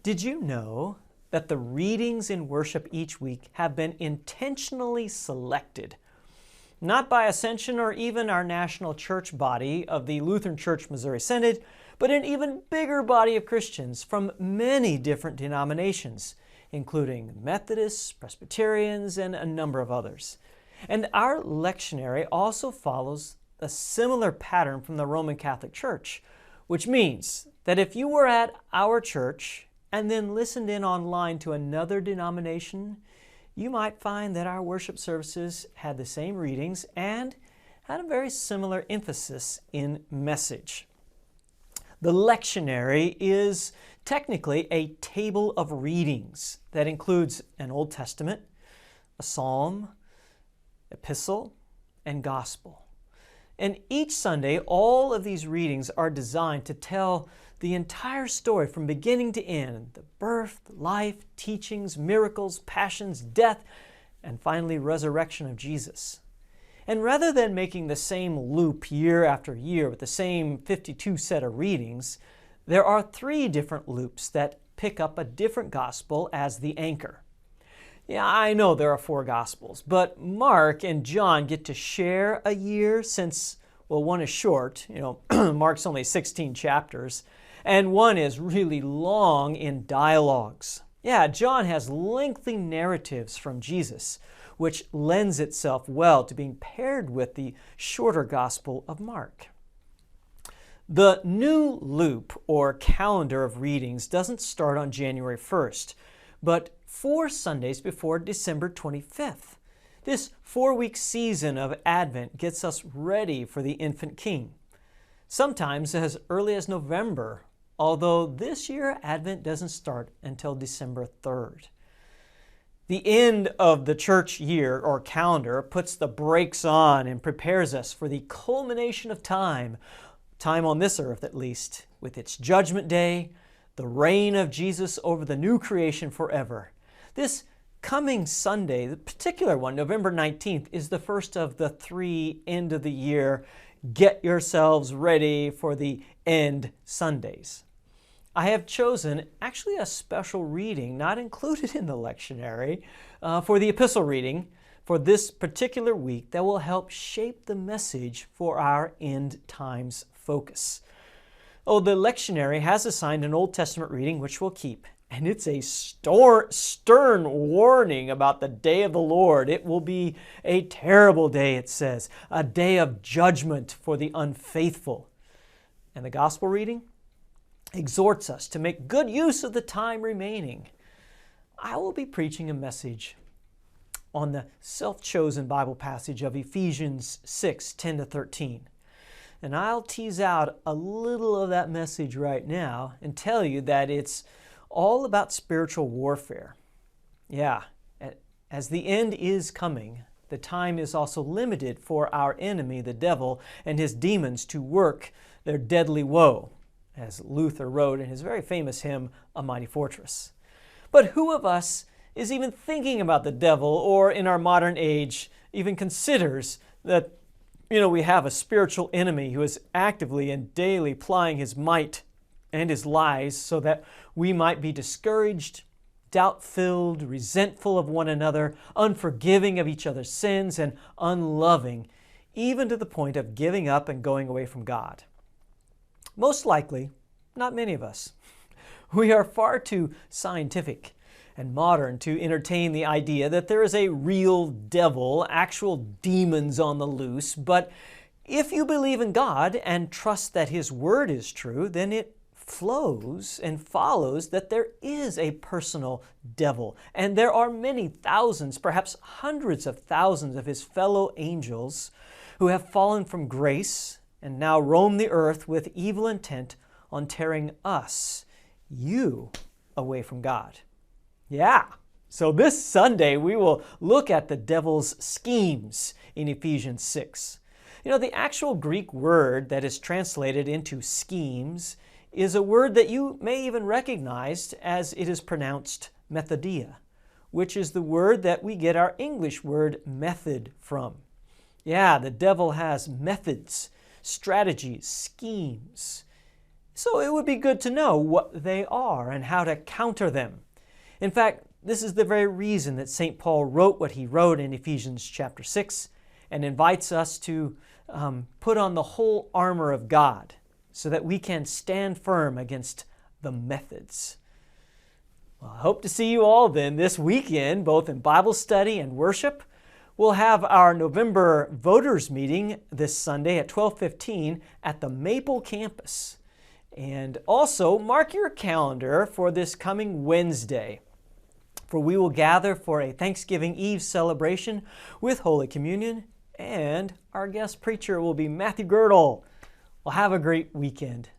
Did you know that the readings in worship each week have been intentionally selected, not by Ascension or even our national church body of the Lutheran Church Missouri Synod, but an even bigger body of Christians from many different denominations, including Methodists, Presbyterians, and a number of others. And our lectionary also follows a similar pattern from the Roman Catholic Church, which means that if you were at our church and then listened in online to another denomination, you might find that our worship services had the same readings and had a very similar emphasis in message. The lectionary is technically a table of readings that includes an Old Testament, a psalm, epistle, and gospel. And each Sunday, all of these readings are designed to tell the entire story from beginning to end, the birth, life, teachings, miracles, passions, death, and finally resurrection of Jesus. And rather than making the same loop year after year with the same 52 set of readings, there are 3 different loops that pick up a different gospel as the anchor. Yeah, I know there are 4 Gospels, but Mark and John get to share a year since, well, one is short, Mark's only 16 chapters, and one is really long in dialogues. Yeah, John has lengthy narratives from Jesus, which lends itself well to being paired with the shorter Gospel of Mark. The new loop or calendar of readings doesn't start on January 1st, but 4 Sundays before December 25th. This 4-week season of Advent gets us ready for the infant King, sometimes as early as November, although this year Advent doesn't start until December 3rd. The end of the church year or calendar puts the brakes on and prepares us for the culmination of time on this earth at least, with its judgment day, the reign of Jesus over the new creation forever. This coming Sunday, the particular one, November 19th, is the first of the 3 end of the year, get yourselves ready for the end Sundays. I have chosen actually a special reading, not included in the lectionary, for the epistle reading for this particular week that will help shape the message for our end times focus. Oh, the lectionary has assigned an Old Testament reading which we'll keep, and it's a stern warning about the day of the Lord. It will be a terrible day, it says, a day of judgment for the unfaithful. And the gospel reading exhorts us to make good use of the time remaining. I will be preaching a message on the self-chosen Bible passage of Ephesians 6:10-13. And I'll tease out a little of that message right now and tell you that it's all about spiritual warfare. Yeah, as the end is coming, the time is also limited for our enemy, the devil, and his demons to work their deadly woe, as Luther wrote in his very famous hymn, A Mighty Fortress. But who of us is even thinking about the devil, or in our modern age even considers that we have a spiritual enemy who is actively and daily plying his might and his lies so that we might be discouraged, doubt-filled, resentful of one another, unforgiving of each other's sins, and unloving, even to the point of giving up and going away from God? Most likely, not many of us. We are far too scientific and modern to entertain the idea that there is a real devil, actual demons on the loose. But if you believe in God and trust that His Word is true, then it flows and follows that there is a personal devil. And there are many thousands, perhaps hundreds of thousands of His fellow angels who have fallen from grace and now roam the earth with evil intent on tearing us, you, away from God. Yeah, so this Sunday we will look at the devil's schemes in Ephesians 6. The actual Greek word that is translated into schemes is a word that you may even recognize as it is pronounced methodia, which is the word that we get our English word method from. Yeah, the devil has methods, strategies, schemes. So it would be good to know what they are and how to counter them. In fact, this is the very reason that St. Paul wrote what he wrote in Ephesians chapter 6 and invites us to put on the whole armor of God so that we can stand firm against the methods. Well, I hope to see you all then this weekend, both in Bible study and worship. We'll have our November voters meeting this Sunday at 12:15 at the Maple campus. And also mark your calendar for this coming Wednesday, for we will gather for a Thanksgiving Eve celebration with Holy Communion, and our guest preacher will be Matthew Girdle. Well, have a great weekend.